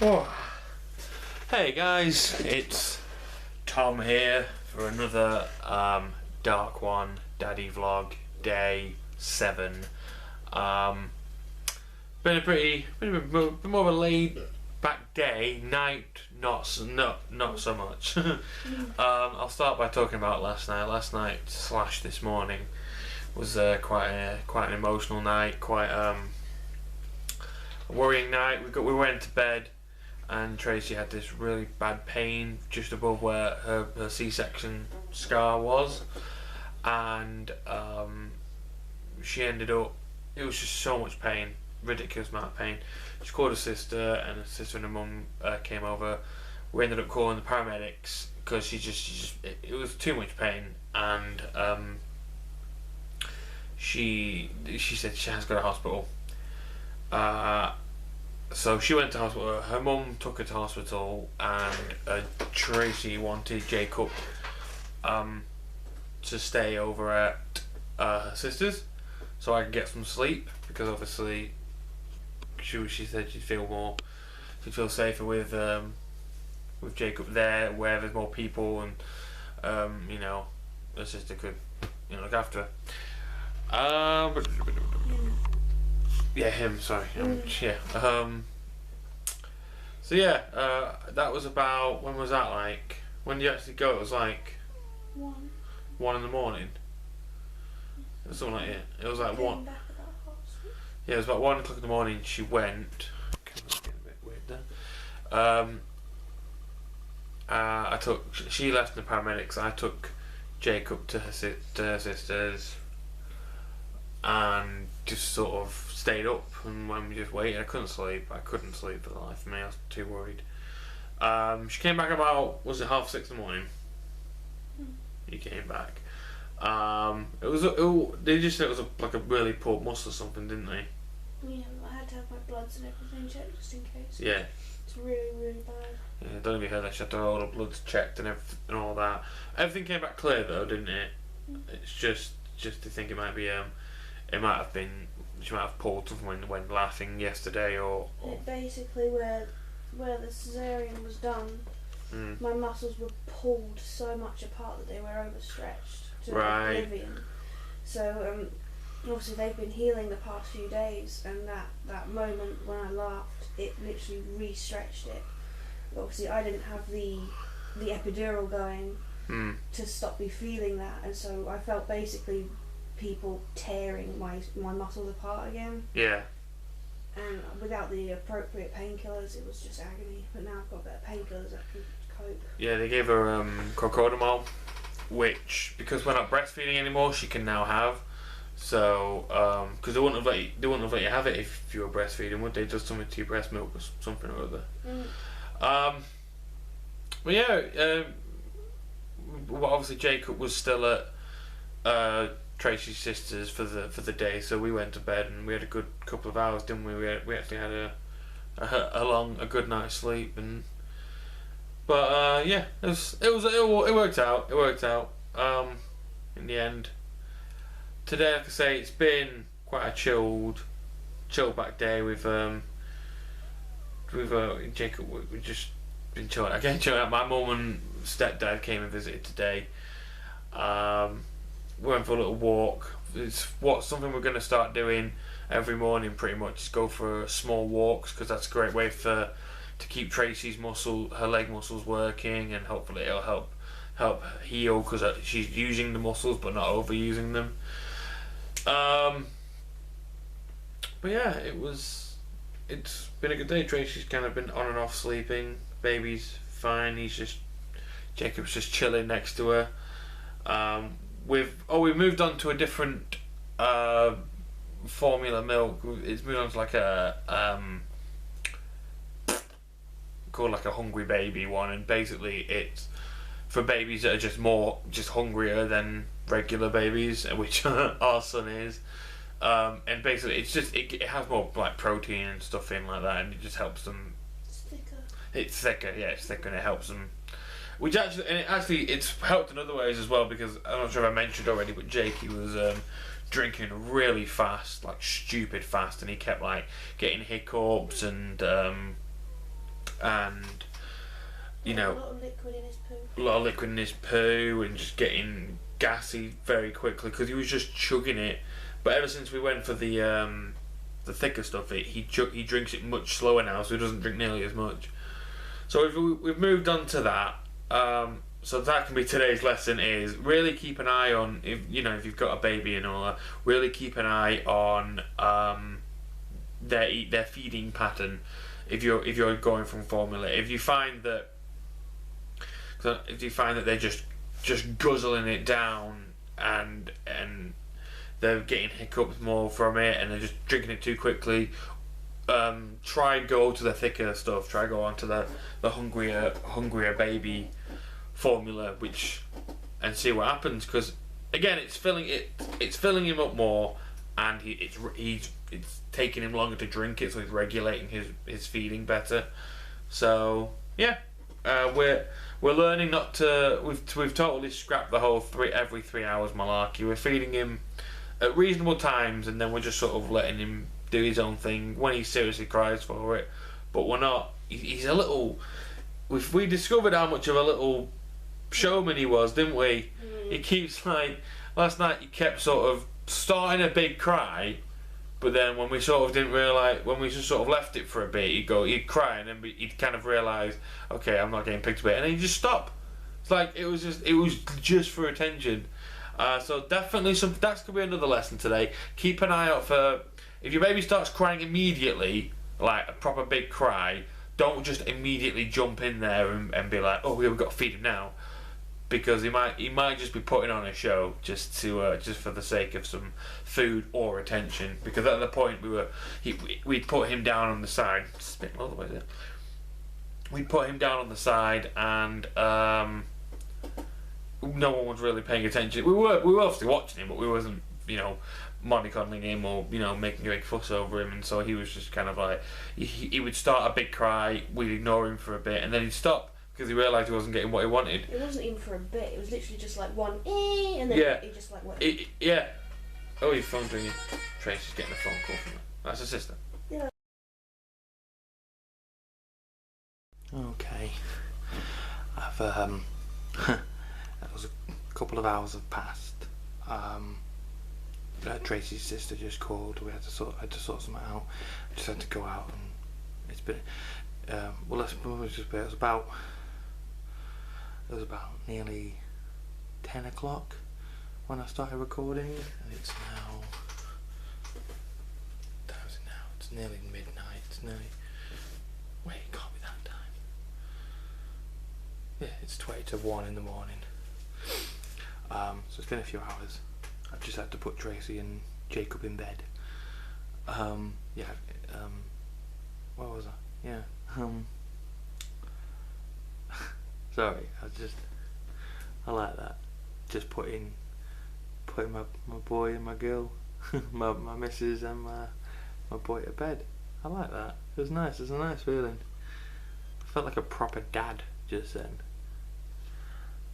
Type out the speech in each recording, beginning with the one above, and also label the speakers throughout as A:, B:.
A: Oh. Hey guys, it's Tom here for another Darkone Daddy Vlog Day 7. Been a bit more of a laid back day, night not so much. I'll start by talking about last night. Last night / this morning was quite an emotional night, quite a worrying night. We went to bed, and Tracy had this really bad pain just above where her C-section scar was, and she ended up, it was just so much pain, ridiculous amount of pain. She called her sister, and her sister and her mum came over. We ended up calling the paramedics because it was too much pain, and she said she has to go to hospital. So she went to hospital. Her mum took her to hospital, and Tracy wanted Jacob to stay over at her sister's so I could get some sleep, because obviously she said she'd feel safer with Jacob there, where there's more people, and her sister could look after her. Yeah, him. Sorry. So yeah, that was about, when was that like? When did you actually go? It was like 1 in the morning. It was something like it. It was like 1. Yeah, it was about 1 o'clock in the morning. She went. Camera's getting a bit weird there. She left the paramedics. I took Jacob to her sister's, and just sort of stayed up, and when we just waited, I couldn't sleep for the life of me. I was too worried. She came back about, was it 6:30 in the morning? He came back. They just said it was like a really poor muscle or something, didn't they?
B: Yeah, I had to have my bloods and everything checked just in case.
A: Yeah.
B: It's really, really bad.
A: Yeah, I don't know if you heard that. She had to have all the bloods checked and all that. Everything came back clear though, didn't it? It's just to think it might be she might have pulled something when laughing yesterday, or
B: It basically, where the cesarean was done, my muscles were pulled so much apart that they were overstretched to oblivion. So obviously they've been healing the past few days, and that moment when I laughed, it literally re-stretched it. But obviously I didn't have the epidural going to stop me feeling that, and so I felt basically people tearing my muscles apart again.
A: Yeah. And
B: without the appropriate painkillers, it was just agony. But now I've got better painkillers that can cope.
A: Yeah, they gave her crocodile, which, because we're not breastfeeding anymore, she can now have. So, because they wouldn't have let you have it if you were breastfeeding, would they? Just something to your breast milk or something or other. But yeah, obviously Jacob was still at Tracy's sister's for the day, so we went to bed and we had a good couple of hours, didn't we? We actually had a good night's sleep, but yeah, it worked out. It worked out in the end. Today, like I say, it's been quite a chill back day with Jacob. We've just been chilling. Again, chilling out. My mum and stepdad came and visited today. We went for a little walk. It's something we're going to start doing every morning, pretty much. Is go for small walks, because that's a great way to keep Tracy's her leg muscles working, and hopefully it'll help heal, because she's using the muscles but not overusing them. But yeah, it's been a good day. Tracy's kind of been on and off sleeping. Baby's fine. Jacob's just chilling next to her. We've moved on to a different formula milk. It's moved on to like a called like a hungry baby one, and basically it's for babies that are just hungrier than regular babies, which our son is. And basically it has more like protein and stuff in like that, and it just helps them. It's thicker, yeah, it's thicker, and it helps them. Which it's helped in other ways as well, because I'm not sure if I mentioned already, but Jakey was drinking really fast, like stupid fast, and he kept like getting hiccups and and you know,
B: a lot of liquid in his poo.
A: A lot of liquid in his poo, and just getting gassy very quickly because he was just chugging it. But ever since we went for the thicker stuff, he drinks it much slower now, so he doesn't drink nearly as much. So we've moved on to that. So that can be today's lesson: is really keep an eye on, if you've got a baby and all that, really keep an eye on their feeding pattern. If you're going from formula, if you find that they're just guzzling it down and they're getting hiccups more from it and they're just drinking it too quickly, try go to the thicker stuff. Try go on to the hungrier baby formula, and see what happens. Because again, it's filling him up more, and it's taking him longer to drink it, so he's regulating his feeding better. So yeah, we're learning not to. We've totally scrapped the whole every 3 hours malarkey. We're feeding him at reasonable times, and then we're just sort of letting him do his own thing when he seriously cries for it. But we're not. He's a little. We discovered how much of a little showman he was, didn't we? He keeps last night. He kept sort of starting a big cry, but then when we sort of didn't realise, when we just sort of left it for a bit, he'd cry, and then he'd kind of realise, okay, I'm not getting picked up, and then he'd just stop. It's like it was just for attention. So definitely that's gonna be another lesson today. Keep an eye out for, if your baby starts crying immediately, like a proper big cry, don't just immediately jump in there and be like, oh yeah, we've got to feed him now, because he might just be putting on a show just for the sake of some food or attention. Because at the point we'd put him down on the side, spitting all the way there. We'd put him down on the side, and no one was really paying attention. We were obviously watching him, but we wasn't, mollycoddling him or making a big fuss over him. And so he was just kind of like, he would start a big cry, we'd ignore him for a bit, and then he'd stop because he realised he wasn't getting what he wanted.
B: It wasn't even for a bit, it was literally just like one and then he just like went.
A: Yeah. Oh, your phone's ringing. Tracy's getting a phone call from her. That's her sister.
B: Yeah.
C: Okay. I've that was a couple of hours have passed. Tracy's sister just called. We had to sort something out. Just had to go out, and it's been it was about nearly 10 o'clock when I started recording, and it's now, it's nearly midnight. Wait, it can't be that time. Yeah, it's 20 to 1 in the morning. So it's been a few hours. I've just had to put Tracy and Jacob in bed. Where was I? Yeah. Sorry, I like that. Just putting my boy and my girl, my missus and my boy to bed. I like that. It was nice. It's a nice feeling. I felt like a proper dad just then.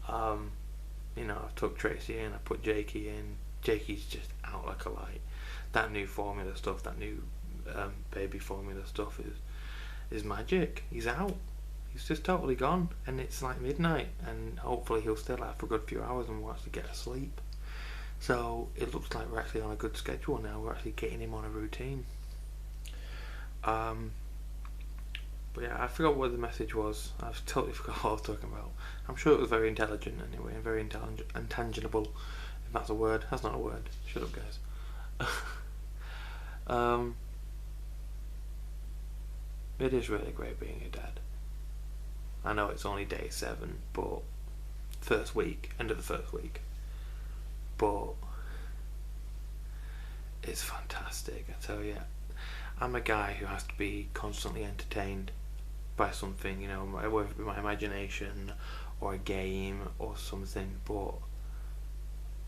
C: I took Tracy in, I put Jakey in. Jakey's just out like a light. That new formula stuff, that new baby formula stuff is magic. He's out. He's just totally gone, and it's like midnight, and hopefully he'll still have for a good few hours and we'll actually get to sleep. So it looks like we're actually on a good schedule now. We're actually getting him on a routine. But yeah, I forgot what the message was. I've totally forgot what I was talking about. I'm sure it was very intelligent anyway, and very intangible, if that's a word. That's not a word. Shut up, guys. It is really great being a dad. I know it's only day 7, but end of the first week. But it's fantastic, I tell you. I'm a guy who has to be constantly entertained by something, whether it be my imagination or a game or something, but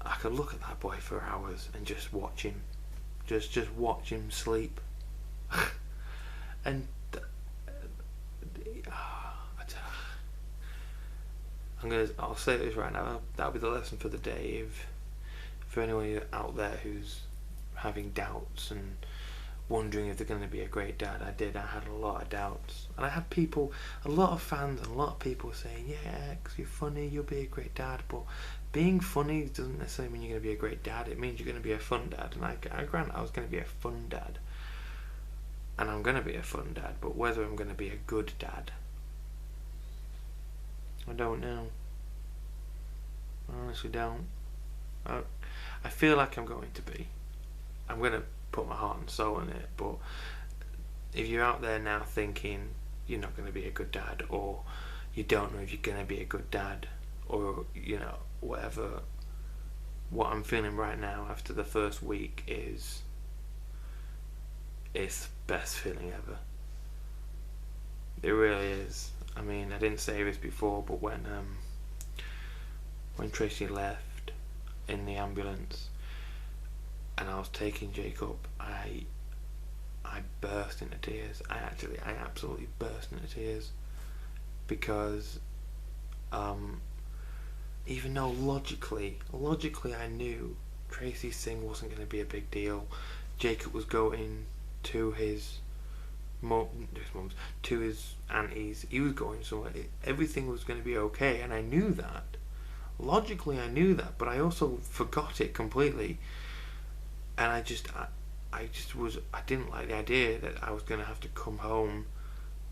C: I could look at that boy for hours and just watch him. Just watch him sleep. And I'll say this right now, that'll be the lesson for the day. For anyone out there who's having doubts and wondering if they're going to be a great dad. I had a lot of doubts. And I had people, a lot of fans and a lot of people saying, yeah, X, you're funny, you'll be a great dad. But being funny doesn't necessarily mean you're going to be a great dad. It means you're going to be a fun dad. And I grant I was going to be a fun dad. And I'm going to be a fun dad. But whether I'm going to be a good dad, I don't know. I honestly don't. I feel like I'm going to be. I'm going to put my heart and soul in it, but if you're out there now thinking you're not going to be a good dad, or you don't know if you're going to be a good dad, or whatever, what I'm feeling right now after the first week is it's the best feeling ever. It really is. I mean, I didn't say this before, but when Tracy left in the ambulance and I was taking Jacob, I burst into tears. I absolutely burst into tears, because even though logically I knew Tracy's thing wasn't going to be a big deal, Jacob was going to his mum's, to his auntie's, he was going somewhere, everything was going to be okay, and I knew that. Logically I knew that, but I also forgot it completely. And I didn't like the idea that I was going to have to come home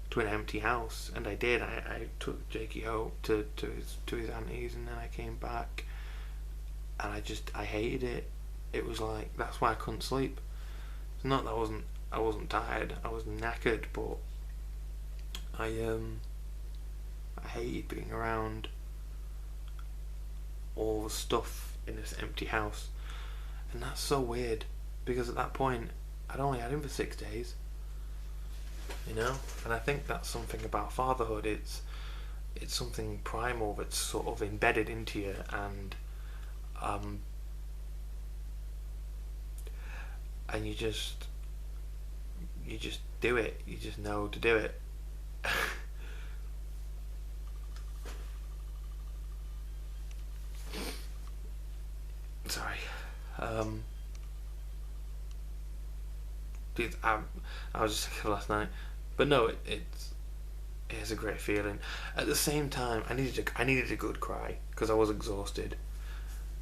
C: to an empty house, and I did. I took Jakey home to his auntie's, and then I came back, and I hated it. It was like, that's why I couldn't sleep. It's not that I wasn't tired. I was knackered, but I hated being around all the stuff in this empty house. And that's so weird, because at that point I'd only had him for 6 days, and I think that's something about fatherhood. It's something primal that's sort of embedded into you, and you just do it. You just know to do it. Sorry. Dude, I was just thinking last night, but no, it's a great feeling. At the same time, I needed a good cry, because I was exhausted,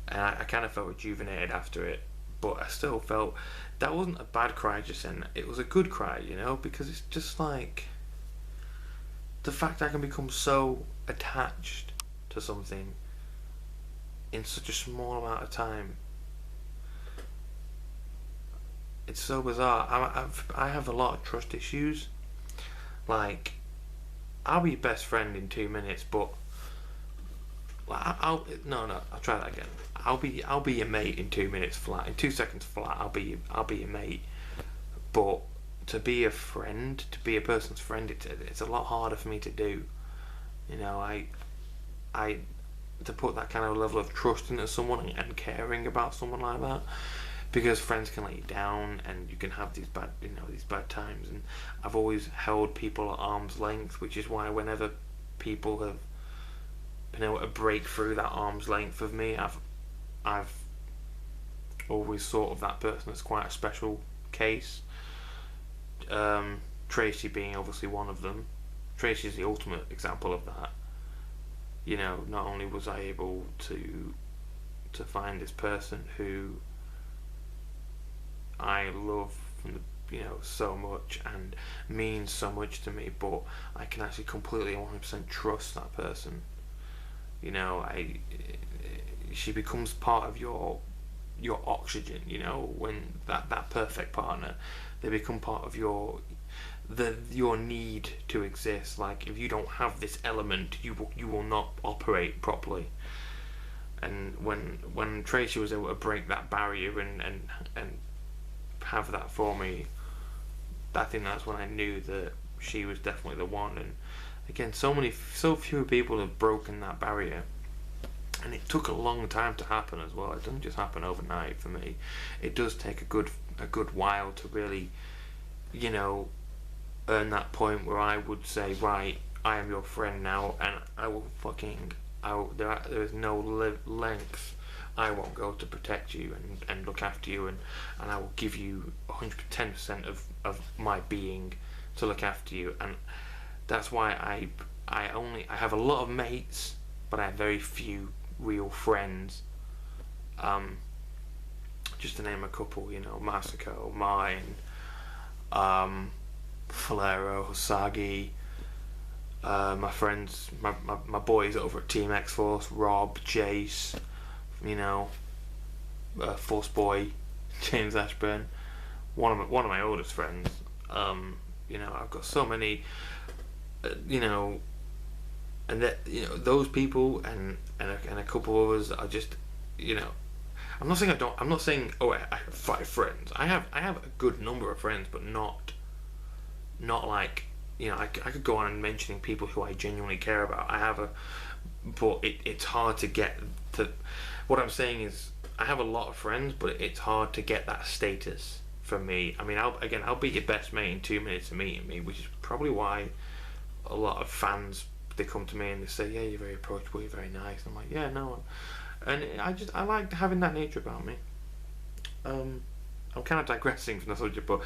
C: and I kind of felt rejuvenated after it. But I still felt that wasn't a bad cry just then. It was a good cry, because it's just like the fact I can become so attached to something in such a small amount of time. It's so bizarre. I have a lot of trust issues. Like, I'll be your best friend in 2 minutes, but I'll try that again. I'll be your mate in 2 minutes flat. In 2 seconds flat, I'll be your mate. But to be a friend, to be a person's friend, it's a lot harder for me to do. I to put that kind of level of trust into someone and caring about someone like that, because friends can let you down, and you can have these bad times. And I've always held people at arm's length, which is why whenever people have been able to break through that arm's length of me, I've always thought of that person as quite a special case. Tracy being obviously one of them. Tracy's the ultimate example of that. Not only was I able to find this person who I love so much and means so much to me, but I can actually completely 100% trust that person. She becomes part of your oxygen. When that perfect partner, they become part of your need to exist. Like, if you don't have this element, you will not operate properly. And when Tracy was able to break that barrier and have that for me, I think that's when I knew that she was definitely the one. And again, so few people have broken that barrier, and it took a long time to happen as well. It doesn't just happen overnight for me. It does take a good while to really, earn that point where I would say, right, I am your friend now, and I will there is no length I won't go to protect you and look after you, and I will give you 110% of my being to look after you. And that's why I have a lot of mates, but I have very few real friends. Just to name a couple, Masako, mine, Falero, Hosagi, my friends, my boys over at Team X-Force, Rob, Jace, Force Boy, James Ashburn, one of my oldest friends. I've got so many, and that those people and a couple others are just, I'm not saying I'm not saying I have 5 friends. I have a good number of friends, but not like, I could go on mentioning people who I genuinely care about. But it's hard to get to. What I'm saying is, I have a lot of friends, but it's hard to get that status for me. I mean, I'll be your best mate in 2 minutes of meeting me, which is probably why a lot of fans, they come to me and they say, yeah, you're very approachable, you're very nice. I'm like, yeah, no, and I like having that nature about me. I'm kind of digressing from the subject, but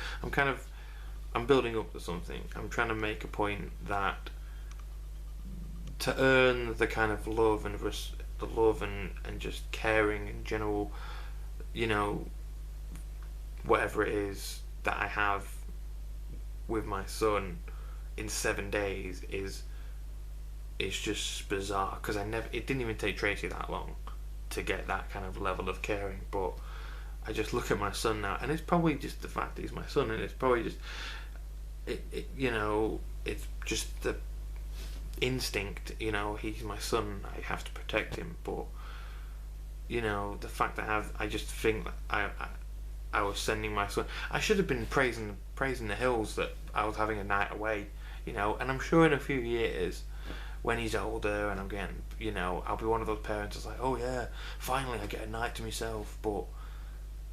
C: I'm building up to something. I'm trying to make a point that to earn the kind of love and just caring in general, whatever it is that I have with my son in 7 days is just bizarre, because it didn't even take Tracy that long to get that kind of level of caring. But I just look at my son now, and it's probably just the fact that he's my son, and it's probably just it's just the instinct. He's my son, I have to protect him. But the fact that I just think that I was sending my son, I should have been praising the hills that I was having a night away, and I'm sure in a few years, when he's older and I'm getting, I'll be one of those parents that's like, oh yeah, finally I get a night to myself. But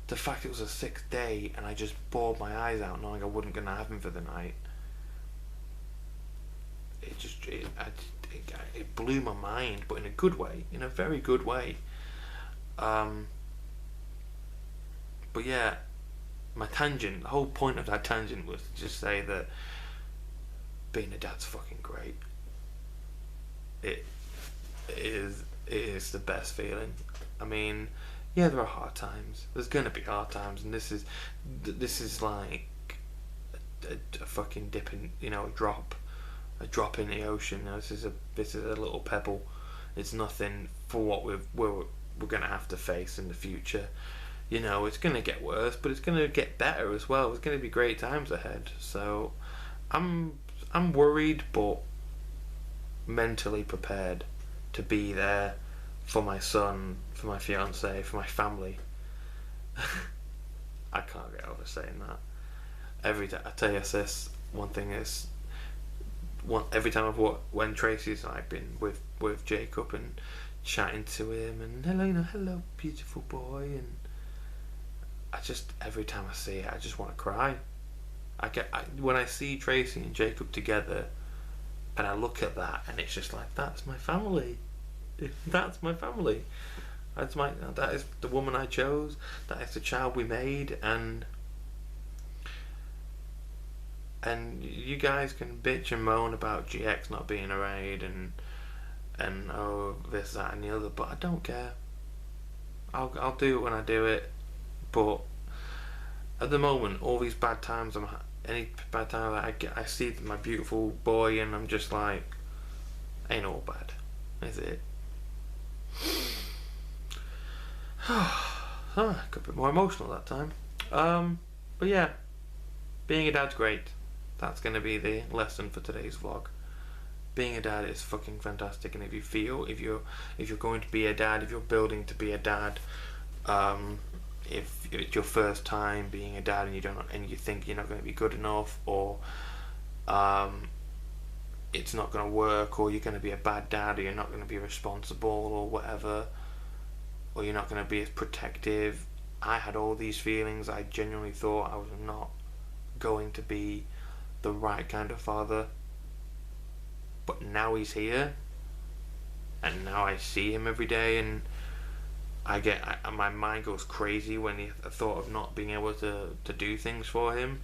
C: the fact it was a 6th day and I just bawled my eyes out knowing I wasn't going to have him for the night, it blew my mind, but in a good way, in a very good way. But yeah, the whole point of that tangent was to just say that being a dad's fucking great. It is the best feeling. I mean, yeah, there are hard times. There's gonna be hard times, and this is like a fucking dip in, a drop in the ocean. This is a little pebble. It's nothing for what we're gonna have to face in the future. It's gonna get worse, but it's gonna get better as well. It's gonna be great times ahead. So I'm worried, but mentally prepared to be there for my son, for my fiance, for my family. I can't get over saying that. Every time I tell you this, one thing is, every time when Tracy's like been with Jacob and chatting to him and hello beautiful boy, and every time I see it, I just want to cry. When I see Tracy and Jacob together, and I look at that, and it's just like, that's my family. That's my family. That is the woman I chose. That is the child we made, and you guys can bitch and moan about GX not being arrayed and oh this, that, and the other, but I don't care. I'll do it when I do it. But at the moment, all these bad times any bad time that I see my beautiful boy, and I'm just like, ain't all bad, is it? Got a bit more emotional that time. But yeah, being a dad's great. That's going to be the lesson for today's vlog. Being a dad is fucking fantastic, and if you're going to be a dad, if you're building to be a dad, if it's your first time being a dad and you think you're not going to be good enough, or it's not going to work, or you're going to be a bad dad, or you're not going to be responsible, or whatever, or you're not going to be as protective. I had all these feelings. I genuinely thought I was not going to be the right kind of father, but now he's here, and now I see him every day, and my mind goes crazy when the thought of not being able to do things for him.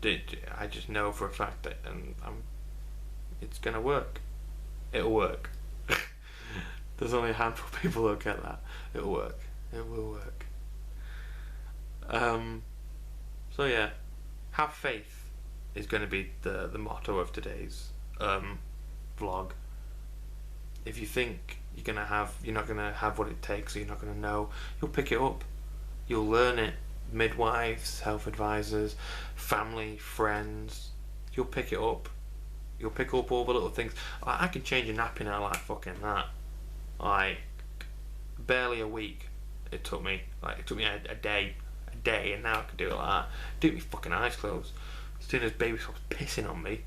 C: I just know for a fact that it's gonna work. It'll work. There's only a handful of people who'll get that. It'll work. It will work. So yeah, have faith is going to be the motto of today's vlog. If you think you're not gonna have what it takes, or you're not gonna know, you'll pick it up. You'll learn it. Midwives, health advisors, family, friends. You'll pick it up. You'll pick up all the little things. I can change a nappy now like fucking that. Like barely a week. It took me a day, and now I can do it like that. Do it with fucking eyes closed. As soon as baby stops pissing on me,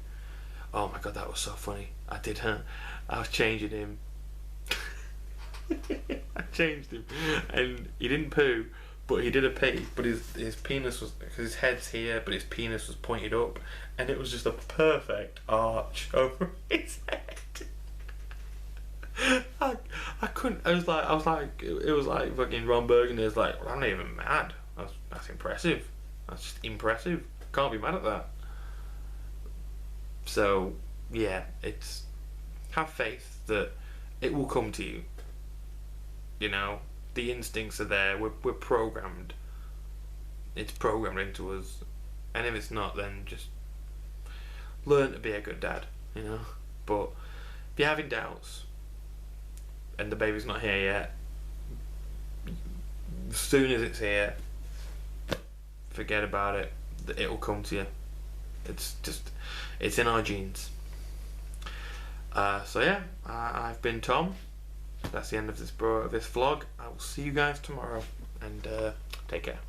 C: oh my god, that was so funny. I was changing him. I changed him, and he didn't poo, but he did a pee. But his penis was, because his head's here, but his penis was pointed up, and it was just a perfect arch over his head. I couldn't. I was like, it was like fucking Ron Burgundy. It was like, well, I'm not even mad. That's impressive. That's just impressive. Can't be mad at that. So yeah, it's have faith that it will come to you. You know, the instincts are there. We're programmed. It's programmed into us, and if it's not, then just learn to be a good dad. You know, but if you're having doubts and the baby's not here yet, as soon as it's here, forget about it. It'll come to you. It's in our genes. So yeah, I've been Tom. That's the end of this vlog. I will see you guys tomorrow, and take care.